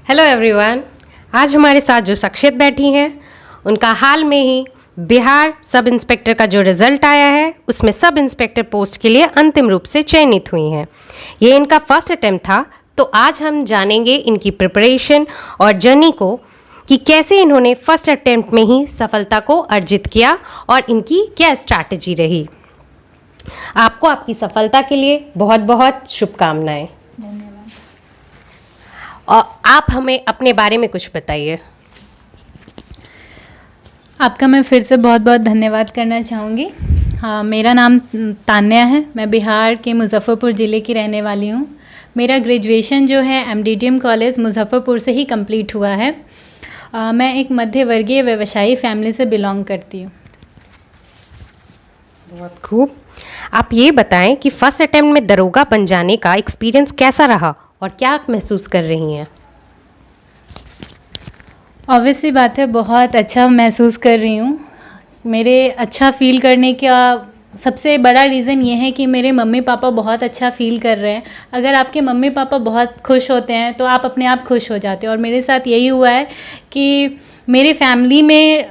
Hello everyone. आज हमारे साथ जो शख्सियत बैठी हैं उनका हाल में ही बिहार सब इंस्पेक्टर का जो रिज़ल्ट आया है उसमें सब इंस्पेक्टर पोस्ट के लिए अंतिम रूप से चयनित हुई हैं। ये इनका फर्स्ट अटेम्प्ट था, तो आज हम जानेंगे इनकी प्रिपरेशन और जर्नी को कि कैसे इन्होंने फर्स्ट अटेम्प्ट में ही सफलता को अर्जित किया और इनकी क्या स्ट्रैटेजी रही। आपको आपकी सफलता के लिए बहुत बहुत शुभकामनाएं। और आप हमें अपने बारे में कुछ बताइए। आपका मैं फिर से बहुत बहुत धन्यवाद करना चाहूँगी। हाँ, मेरा नाम तान्या है। मैं बिहार के मुजफ्फरपुर ज़िले की रहने वाली हूँ। मेरा ग्रेजुएशन जो है MDTM कॉलेज मुजफ्फरपुर से ही कंप्लीट हुआ है। मैं एक मध्य वर्गीय व्यवसायी फैमिली से बिलोंग करती हूँ। बहुत खूब। आप ये बताएं कि फर्स्ट अटेम्प्ट में दरोगा बन जाने का एक्सपीरियंस कैसा रहा और क्या आप महसूस कर रही हैं? ऑब्वियसली बात है, बहुत अच्छा महसूस कर रही हूँ। मेरे अच्छा फ़ील करने का सबसे बड़ा रीज़न ये है कि मेरे मम्मी पापा बहुत अच्छा फ़ील कर रहे हैं। अगर आपके मम्मी पापा बहुत खुश होते हैं तो आप अपने आप खुश हो जाते हो, और मेरे साथ यही हुआ है कि मेरी फैमिली में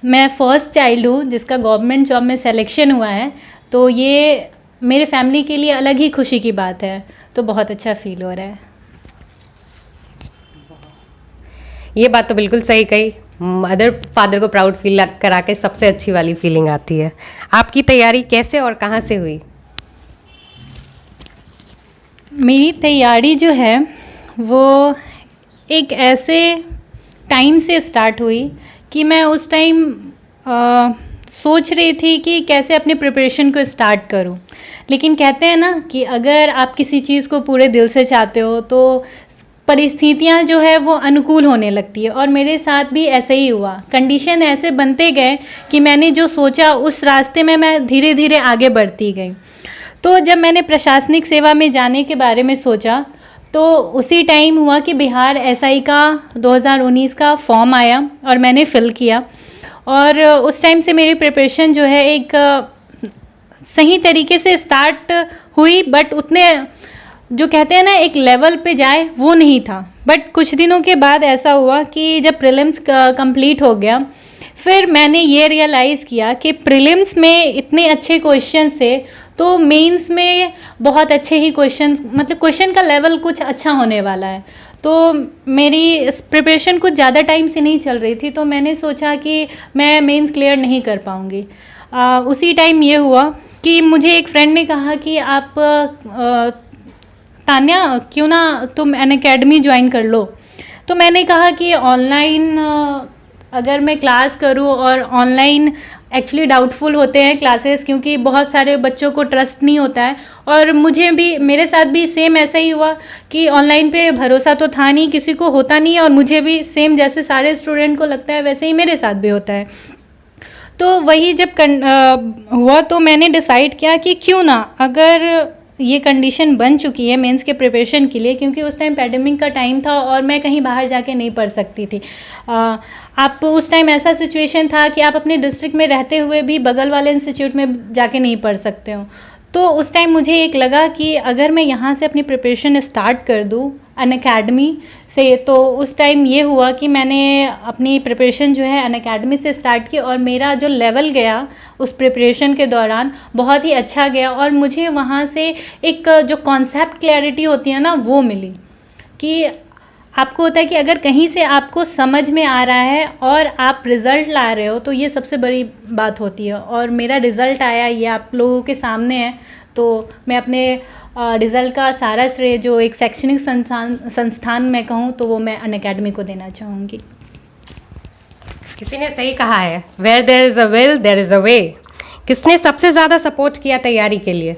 मैं फ़र्स्ट चाइल्ड हूँ जिसका गवर्नमेंट जॉब में सिलेक्शन हुआ है। तो ये मेरे फैमिली के लिए अलग ही खुशी की बात है, तो बहुत अच्छा फ़ील हो रहा है। ये बात तो बिल्कुल सही कही। मदर फादर को प्राउड फील करा के सबसे अच्छी वाली फीलिंग आती है। आपकी तैयारी कैसे और कहाँ से हुई? मेरी तैयारी जो है वो एक ऐसे टाइम से स्टार्ट हुई कि मैं उस टाइम सोच रही थी कि कैसे अपने प्रिपरेशन को स्टार्ट करूं। लेकिन कहते हैं ना कि अगर आप किसी चीज़ को पूरे दिल से चाहते हो तो परिस्थितियां जो है वो अनुकूल होने लगती है, और मेरे साथ भी ऐसे ही हुआ। कंडीशन ऐसे बनते गए कि मैंने जो सोचा उस रास्ते में मैं धीरे धीरे आगे बढ़ती गई। तो जब मैंने प्रशासनिक सेवा में जाने के बारे में सोचा तो उसी टाइम हुआ कि बिहार SI का 2019 का फॉर्म आया और मैंने फ़िल किया। और उस टाइम से मेरी प्रिपरेशन जो है एक सही तरीके से स्टार्ट हुई, बट उतने जो कहते हैं ना एक लेवल पे जाए वो नहीं था। बट कुछ दिनों के बाद ऐसा हुआ कि जब प्रीलिम्स कंप्लीट हो गया, फिर मैंने ये रियलाइज़ किया कि प्रीलिम्स में इतने अच्छे क्वेश्चन थे तो मेंस में बहुत अच्छे ही क्वेश्चन, मतलब क्वेश्चन का लेवल कुछ अच्छा होने वाला है। तो मेरी प्रिपरेशन कुछ ज़्यादा टाइम से नहीं चल रही थी, तो मैंने सोचा कि मैं मेंस क्लियर नहीं कर पाऊँगी। उसी टाइम ये हुआ कि मुझे एक फ्रेंड ने कहा कि आप तान्या क्यों ना तुम अनअकैडमी ज्वाइन कर लो। तो मैंने कहा कि ऑनलाइन अगर मैं क्लास करूं, और ऑनलाइन एक्चुअली डाउटफुल होते हैं क्लासेस, क्योंकि बहुत सारे बच्चों को ट्रस्ट नहीं होता है। और मुझे भी, मेरे साथ भी सेम ऐसा ही हुआ कि ऑनलाइन पे भरोसा तो था नहीं, किसी को होता नहीं है, और मुझे भी सेम जैसे सारे स्टूडेंट को लगता है वैसे ही मेरे साथ भी होता है। तो वही जब हुआ तो मैंने डिसाइड किया कि क्यों ना, अगर ये कंडीशन बन चुकी है मेंस के प्रिपरेशन के लिए, क्योंकि उस टाइम पैंडेमिक का टाइम था और मैं कहीं बाहर जाके नहीं पढ़ सकती थी। आप उस टाइम ऐसा सिचुएशन था कि आप अपने डिस्ट्रिक्ट में रहते हुए भी बगल वाले इंस्टीट्यूट में जाके नहीं पढ़ सकते हो। तो उस टाइम मुझे एक लगा कि अगर मैं यहाँ से अपनी प्रिपरेशन स्टार्ट कर दूँ अनअकैडमी से, तो उस टाइम ये हुआ कि मैंने अपनी प्रिपरेशन जो है अनअकैडमी से स्टार्ट की, और मेरा जो लेवल गया उस प्रिपरेशन के दौरान बहुत ही अच्छा गया। और मुझे वहाँ से एक जो कॉन्सेप्ट क्लैरिटी होती है ना वो मिली, कि आपको होता है कि अगर कहीं से आपको समझ में आ रहा है और आप रिज़ल्ट ला रहे हो तो ये सबसे बड़ी बात होती है। और मेरा रिज़ल्ट आया, ये आप लोगों के सामने है। तो मैं अपने रिज़ल्ट का सारा श्रेय जो एक शैक्षणिक संस्थान में कहूँ तो वो मैं अनअकैडमी को देना चाहूँगी। किसी ने सही कहा है, where there is a will there is a way. किसने सबसे ज़्यादा सपोर्ट किया तैयारी के लिए?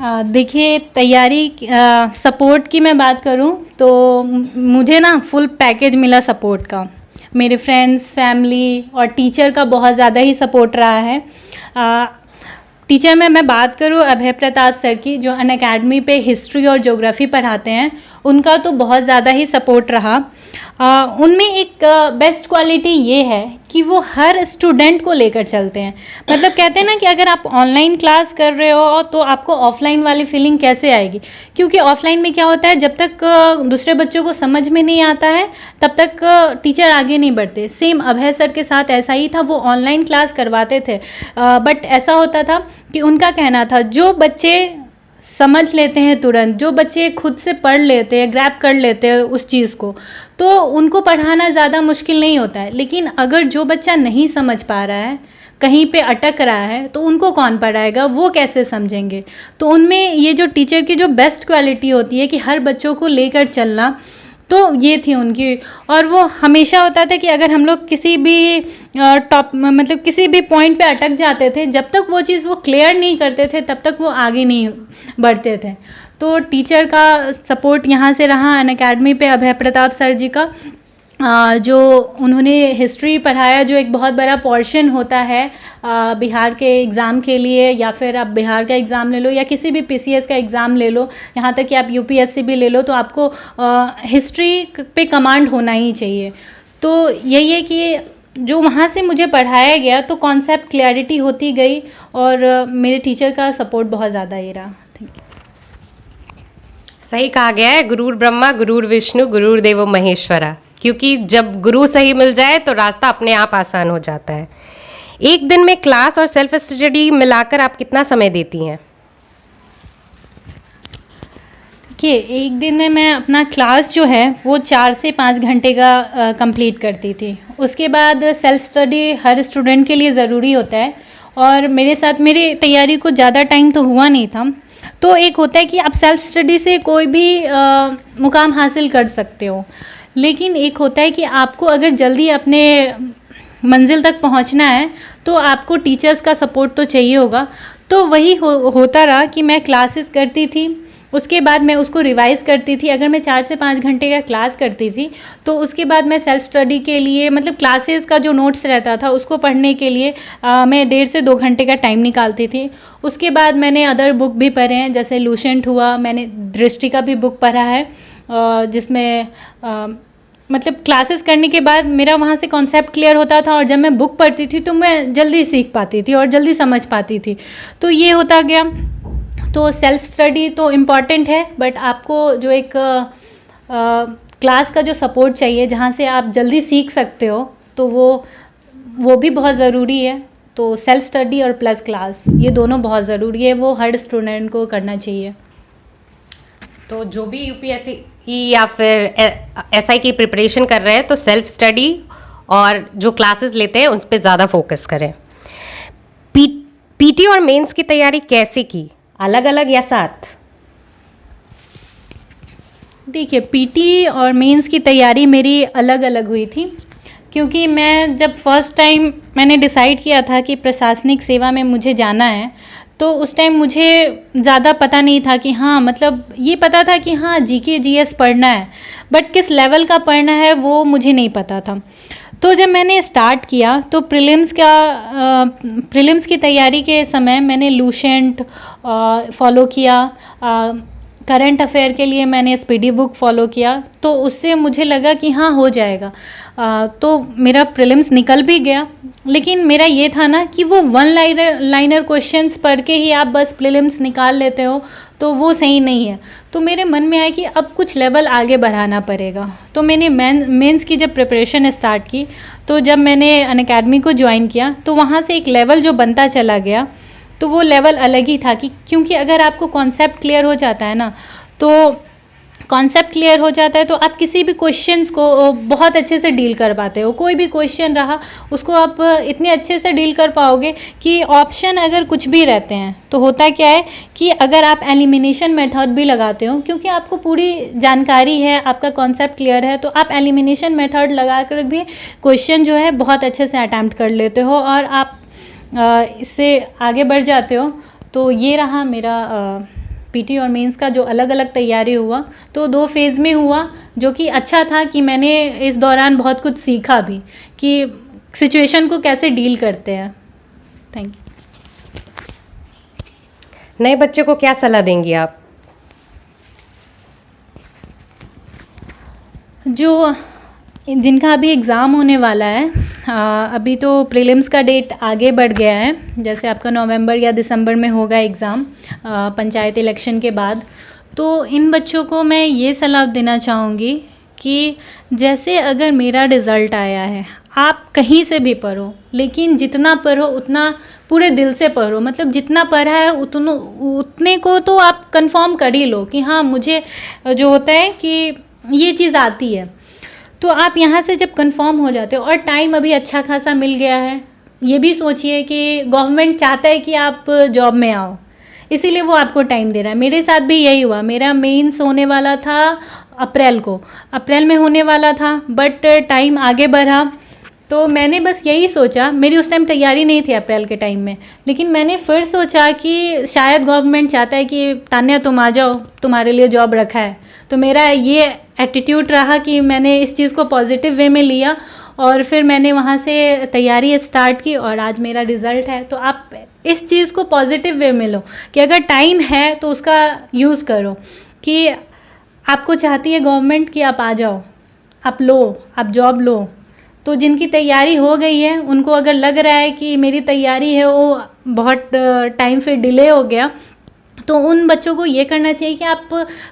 देखिए, तैयारी सपोर्ट की मैं बात करूं तो मुझे ना फुल पैकेज मिला सपोर्ट का। मेरे फ्रेंड्स, फैमिली और टीचर का बहुत ज़्यादा ही सपोर्ट रहा है। टीचर में मैं बात करूं अभय प्रताप सर की, जो अनअकैडमी पे हिस्ट्री और ज्योग्राफी पढ़ाते हैं, उनका तो बहुत ज़्यादा ही सपोर्ट रहा। उनमें एक बेस्ट क्वालिटी ये है कि वो हर स्टूडेंट को लेकर चलते हैं। मतलब कहते हैं ना कि अगर आप ऑनलाइन क्लास कर रहे हो तो आपको ऑफलाइन वाली फीलिंग कैसे आएगी, क्योंकि ऑफलाइन में क्या होता है, जब तक दूसरे बच्चों को समझ में नहीं आता है तब तक टीचर आगे नहीं बढ़ते। सेम अभय सर के साथ ऐसा ही था, वो ऑनलाइन क्लास करवाते थे, बट ऐसा होता था कि उनका कहना था जो बच्चे समझ लेते हैं तुरंत, जो बच्चे खुद से पढ़ लेते हैं, ग्रैब कर लेते हैं उस चीज़ को, तो उनको पढ़ाना ज़्यादा मुश्किल नहीं होता है। लेकिन अगर जो बच्चा नहीं समझ पा रहा है, कहीं पे अटक रहा है, तो उनको कौन पढ़ाएगा, वो कैसे समझेंगे। तो उनमें ये जो टीचर की जो बेस्ट क्वालिटी होती है कि हर बच्चों को लेकर चलना, तो ये थी उनकी। और वो हमेशा होता था कि अगर हम लोग किसी भी मतलब किसी भी पॉइंट पे अटक जाते थे, जब तक वो चीज़ वो क्लियर नहीं करते थे तब तक वो आगे नहीं बढ़ते थे। तो टीचर का सपोर्ट यहाँ से रहा अनअकैडमी पे, अभय प्रताप सर जी का, जो उन्होंने हिस्ट्री पढ़ाया, जो एक बहुत बड़ा पोर्शन होता है बिहार के एग्ज़ाम के लिए, या फिर आप बिहार का एग्ज़ाम ले लो या किसी भी पीसीएस का एग्ज़ाम ले लो, यहाँ तक कि आप यूपीएससी भी ले लो, तो आपको हिस्ट्री पे कमांड होना ही चाहिए। तो यही है कि जो वहाँ से मुझे पढ़ाया गया तो कॉन्सेप्ट क्लैरिटी होती गई, और मेरे टीचर का सपोर्ट बहुत ज़्यादा ही रहा। सही कहा गया है, गुरुर ब्रह्मा गुरुर विष्णु गुरुर्देवो महेश्वरा, क्योंकि जब गुरु सही मिल जाए तो रास्ता अपने आप आसान हो जाता है। एक दिन में क्लास और सेल्फ स्टडी मिलाकर आप कितना समय देती हैं? देखिए, एक दिन में मैं अपना क्लास जो है वो 4 से 5 घंटे का कंप्लीट करती थी। उसके बाद सेल्फ स्टडी हर स्टूडेंट के लिए ज़रूरी होता है, और मेरे साथ मेरी तैयारी को ज़्यादा टाइम तो हुआ नहीं था। तो एक होता है कि आप सेल्फ स्टडी से कोई भी मुकाम हासिल कर सकते हो, लेकिन एक होता है कि आपको अगर जल्दी अपने मंजिल तक पहुंचना है तो आपको टीचर्स का सपोर्ट तो चाहिए होगा। तो वही होता रहा कि मैं क्लासेस करती थी, उसके बाद मैं उसको रिवाइज़ करती थी। अगर मैं 4 से 5 घंटे का क्लास करती थी तो उसके बाद मैं सेल्फ स्टडी के लिए, मतलब क्लासेस का जो नोट्स रहता था उसको पढ़ने के लिए मैं 1.5 से 2 घंटे का टाइम निकालती थी। उसके बाद मैंने अदर बुक भी पढ़े हैं, जैसे लूसेंट हुआ, मैंने दृष्टि का भी बुक पढ़ा है, जिसमें मतलब क्लासेस करने के बाद मेरा वहाँ से कॉन्सेप्ट क्लियर होता था, और जब मैं बुक पढ़ती थी तो मैं जल्दी सीख पाती थी और जल्दी समझ पाती थी। तो ये होता गया। तो सेल्फ स्टडी तो इम्पॉर्टेंट है, बट आपको जो एक क्लास का जो सपोर्ट चाहिए, जहाँ से आप जल्दी सीख सकते हो, तो वो भी बहुत ज़रूरी है। तो सेल्फ स्टडी और प्लस क्लास, ये दोनों बहुत ज़रूरी है, वो हर स्टूडेंट को करना चाहिए। तो जो भी यूपीएससी या फिर एसआई की प्रिपरेशन कर रहे हैं तो सेल्फ स्टडी और जो क्लासेस लेते हैं उस पर ज़्यादा फोकस करें। पीटी और मेंस की तैयारी कैसे की, अलग अलग या साथ? देखिए, पीटी और मेंस की तैयारी मेरी अलग अलग हुई थी, क्योंकि मैं जब फर्स्ट टाइम मैंने डिसाइड किया था कि प्रशासनिक सेवा में मुझे जाना है, तो उस टाइम मुझे ज़्यादा पता नहीं था कि हाँ, मतलब ये पता था कि हाँ जीके जीएस पढ़ना है, बट किस लेवल का पढ़ना है वो मुझे नहीं पता था। तो जब मैंने स्टार्ट किया तो प्रीलिम्स की तैयारी के समय मैंने लूसेंट फॉलो किया, करंट अफेयर के लिए मैंने स्पीडी बुक फॉलो किया, तो उससे मुझे लगा कि हाँ हो जाएगा। तो मेरा प्रीलिम्स निकल भी गया, लेकिन मेरा ये था ना कि वो वन लाइनर क्वेश्चंस पढ़ के ही आप बस प्रीलिम्स निकाल लेते हो, तो वो सही नहीं है। तो मेरे मन में आया कि अब कुछ लेवल आगे बढ़ाना पड़ेगा। तो मैंने मेंस की जब प्रिपरेशन स्टार्ट की, तो जब मैंने अनअकैडमी को ज्वाइन किया तो वहाँ से एक लेवल जो बनता चला गया, तो वो लेवल अलग ही था। कि क्योंकि अगर आपको कॉन्सेप्ट क्लियर हो जाता है ना, तो कॉन्सेप्ट क्लियर हो जाता है तो आप किसी भी क्वेश्चंस को बहुत अच्छे से डील कर पाते हो। कोई भी क्वेश्चन रहा उसको आप इतने अच्छे से डील कर पाओगे कि ऑप्शन अगर कुछ भी रहते हैं तो होता क्या है कि अगर आप एलिमिनेशन मेथड भी लगाते हो, क्योंकि आपको पूरी जानकारी है, आपका कॉन्सेप्ट क्लियर है, तो आप एलिमिनेशन मेथड लगा कर भी क्वेश्चन जो है बहुत अच्छे से अटैम्प्ट कर लेते हो और आप इससे आगे बढ़ जाते हो। तो ये रहा मेरा पीटी और मेंस का जो अलग अलग तैयारी हुआ। तो 2 फेज़ में हुआ, जो कि अच्छा था कि मैंने इस दौरान बहुत कुछ सीखा भी कि सिचुएशन को कैसे डील करते हैं। Thank you. नए बच्चे को क्या सलाह देंगी आप? जो जिनका अभी एग्ज़ाम होने वाला है, अभी तो प्रीलिम्स का डेट आगे बढ़ गया है, जैसे आपका नवंबर या दिसंबर में होगा एग्ज़ाम पंचायत इलेक्शन के बाद। तो इन बच्चों को मैं ये सलाह देना चाहूँगी कि जैसे अगर मेरा रिज़ल्ट आया है, आप कहीं से भी पढ़ो, लेकिन जितना पढ़ो उतना पूरे दिल से पढ़ो। मतलब जितना पढ़ा है उतने को तो आप कंफर्म कर ही लो कि हाँ, मुझे जो होता है कि ये चीज़ आती है। तो आप यहाँ से जब कंफर्म हो जाते हो और टाइम अभी अच्छा खासा मिल गया है, ये भी सोचिए कि गवर्नमेंट चाहता है कि आप जॉब में आओ, इसीलिए वो आपको टाइम दे रहा है। मेरे साथ भी यही हुआ। मेरा मेंस होने वाला था अप्रैल में होने वाला था, बट टाइम आगे बढ़ा। तो मैंने बस यही सोचा, मेरी उस टाइम तैयारी नहीं थी अप्रैल के टाइम में, लेकिन मैंने फिर सोचा कि शायद गवर्नमेंट चाहता है कि तान्या तुम आ जाओ, तुम्हारे लिए जॉब रखा है। तो मेरा ये एटीट्यूड रहा कि मैंने इस चीज़ को पॉजिटिव वे में लिया और फिर मैंने वहाँ से तैयारी स्टार्ट की और आज मेरा रिज़ल्ट है। तो आप इस चीज़ को पॉजिटिव वे में लो कि अगर टाइम है तो उसका यूज़ करो, कि आपको चाहती है गवर्नमेंट कि आप आ जाओ, आप जॉब लो। तो जिनकी तैयारी हो गई है, उनको अगर लग रहा है कि मेरी तैयारी है वो बहुत टाइम फिर डिले हो गया, तो उन बच्चों को ये करना चाहिए कि आप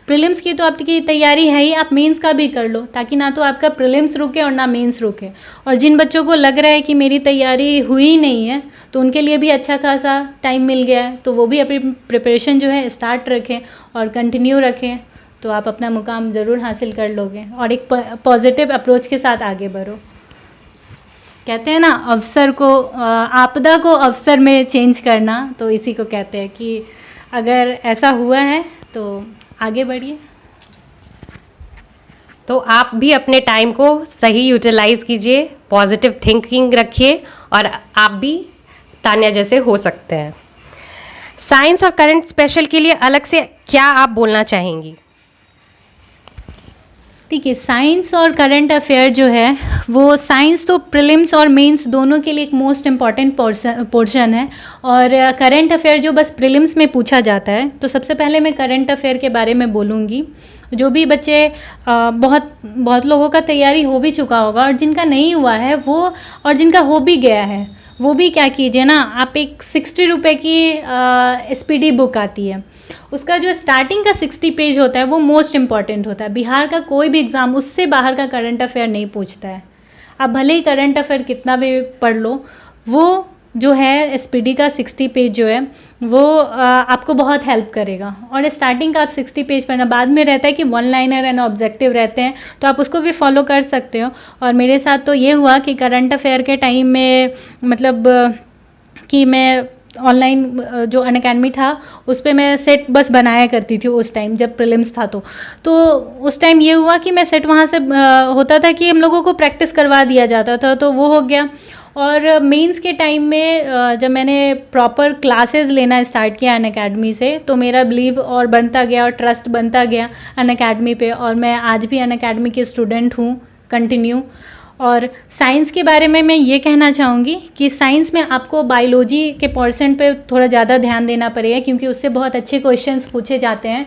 प्रीलिम्स की तो आपकी तैयारी है ही, आप मेंस का भी कर लो, ताकि ना तो आपका प्रीलिम्स रुके और ना मेंस रुके। और जिन बच्चों को लग रहा है कि मेरी तैयारी हुई नहीं है, तो उनके लिए भी अच्छा खासा टाइम मिल गया है, तो वो भी अपनी प्रिपरेशन जो है स्टार्ट रखें और कंटिन्यू रखें, तो आप अपना मुकाम ज़रूर हासिल कर लोगे और एक पॉजिटिव अप्रोच के साथ आगे बढ़ो। कहते हैं ना, आपदा को अवसर में चेंज करना, तो इसी को कहते हैं कि अगर ऐसा हुआ है तो आगे बढ़िए। तो आप भी अपने टाइम को सही यूटिलाइज़ कीजिए, पॉजिटिव थिंकिंग रखिए और आप भी तान्या जैसे हो सकते हैं। साइंस और करंट स्पेशल के लिए अलग से क्या आप बोलना चाहेंगी? ठीक है, साइंस और करंट अफेयर जो है, वो साइंस तो प्रीलिम्स और मेंस दोनों के लिए एक मोस्ट इम्पॉर्टेंट पोर्शन है, और करंट अफेयर जो बस प्रीलिम्स में पूछा जाता है। तो सबसे पहले मैं करंट अफेयर के बारे में बोलूँगी। जो भी बच्चे बहुत लोगों का तैयारी हो भी चुका होगा, और जिनका नहीं हुआ है वो, और जिनका हो भी गया है, वो भी क्या कीजिए ना, आप एक 60 रुपये की SPD बुक आती है, उसका जो स्टार्टिंग का 60 पेज होता है वो मोस्ट इम्पॉर्टेंट होता है। बिहार का कोई भी एग्ज़ाम उससे बाहर का करंट अफेयर नहीं पूछता है। आप भले ही करंट अफेयर कितना भी पढ़ लो, वो जो है SPD का 60 पेज जो है वो आपको बहुत हेल्प करेगा। और स्टार्टिंग का आप 60 पेज पढ़ना, बाद में रहता है कि वन लाइनर एंड ऑब्जेक्टिव रहते हैं, तो आप उसको भी फॉलो कर सकते हो। और मेरे साथ तो ये हुआ कि करंट अफेयर के टाइम में, मतलब कि मैं ऑनलाइन जो अनअकैडमी था उस पर मैं सेट बस बनाया करती थी उस टाइम, जब प्रीलिम्स था। तो उस टाइम ये हुआ कि मैं सेट वहाँ से होता था कि हम लोगों को प्रैक्टिस करवा दिया जाता था, तो वो हो गया। और मेंस के टाइम में जब मैंने प्रॉपर क्लासेस लेना स्टार्ट किया अनअकैडमी से, तो मेरा बिलीव और बनता गया और ट्रस्ट बनता गया अनअकैडमी पे, और मैं आज भी अनअकैडमी की स्टूडेंट हूँ कंटिन्यू। और साइंस के बारे में मैं ये कहना चाहूँगी कि साइंस में आपको बायोलॉजी के पोर्शन पे थोड़ा ज़्यादा ध्यान देना पड़ेगा, क्योंकि उससे बहुत अच्छे क्वेश्चंस पूछे जाते हैं।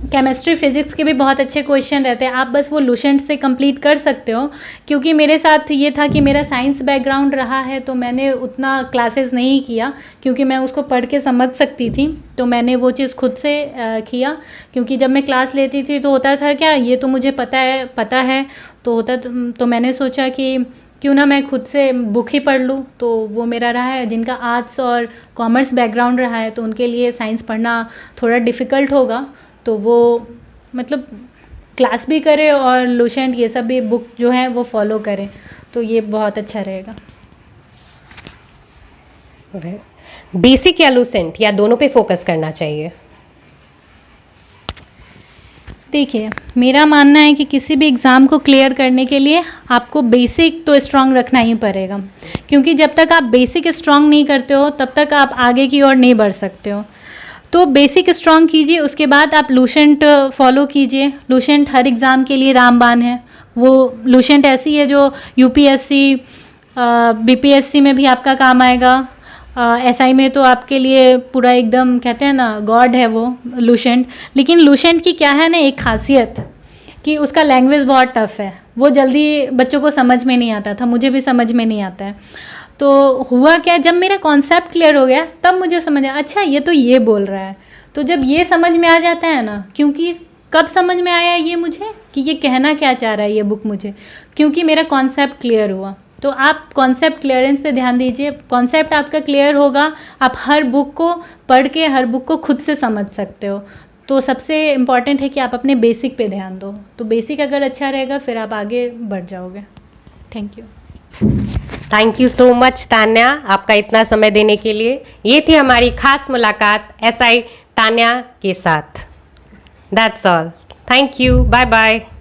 केमिस्ट्री फिज़िक्स के भी बहुत अच्छे क्वेश्चन रहते हैं, आप बस वो लुसेंट से कंप्लीट कर सकते हो। क्योंकि मेरे साथ ये था कि मेरा साइंस बैकग्राउंड रहा है, तो मैंने उतना क्लासेस नहीं किया, क्योंकि मैं उसको पढ़ के समझ सकती थी, तो मैंने वो चीज़ खुद से किया। क्योंकि जब मैं क्लास लेती थी तो होता था क्या, ये तो मुझे पता है तो मैंने सोचा कि क्यों ना मैं खुद से बुक ही पढ़ लूँ। तो वो मेरा रहा है। जिनका आर्ट्स और कॉमर्स बैकग्राउंड रहा है, तो उनके लिए साइंस पढ़ना थोड़ा डिफ़िकल्ट होगा, तो वो मतलब क्लास भी करे और लुसेंट ये सब भी बुक जो है वो फॉलो करें, तो ये बहुत अच्छा रहेगा। बेसिक या लुसेंट, या दोनों पे फोकस करना चाहिए? देखिए, मेरा मानना है कि किसी भी एग्ज़ाम को क्लियर करने के लिए आपको बेसिक तो स्ट्रांग रखना ही पड़ेगा, क्योंकि जब तक आप बेसिक स्ट्रांग नहीं करते हो तब तक आप आगे की ओर नहीं बढ़ सकते हो। तो बेसिक स्ट्रांग कीजिए, उसके बाद आप लुसेंट फॉलो कीजिए। लुसेंट हर एग्ज़ाम के लिए रामबाण है। वो लुसेंट ऐसी है जो UPSC BPSC में भी आपका काम आएगा। SI में तो आपके लिए पूरा एकदम कहते हैं ना गॉड है वो लुसेंट। लेकिन लुसेंट की क्या है ना एक खासियत, कि उसका लैंग्वेज बहुत टफ है। वो जल्दी बच्चों को समझ में नहीं आता था, मुझे भी समझ में नहीं आता है। तो हुआ क्या, जब मेरा कॉन्सेप्ट क्लियर हो गया तब मुझे समझ आया अच्छा ये तो ये बोल रहा है। तो जब ये समझ में आ जाता है ना, क्योंकि कब समझ में आया ये मुझे कि ये कहना क्या चाह रहा है ये बुक मुझे, क्योंकि मेरा कॉन्सेप्ट क्लियर हुआ। तो आप कॉन्सेप्ट क्लियरेंस पे ध्यान दीजिए, कॉन्सेप्ट आपका क्लियर होगा, आप हर बुक को पढ़ के हर बुक को खुद से समझ सकते हो। तो सबसे इम्पॉर्टेंट है कि आप अपने बेसिक पे ध्यान दो, तो बेसिक अगर अच्छा रहेगा फिर आप आगे बढ़ जाओगे। Thank you. Thank you so much Tanya, आपका इतना समय देने के लिए। ये थी हमारी खास मुलाकात SI तान्या के साथ। That's all, thank you, bye bye.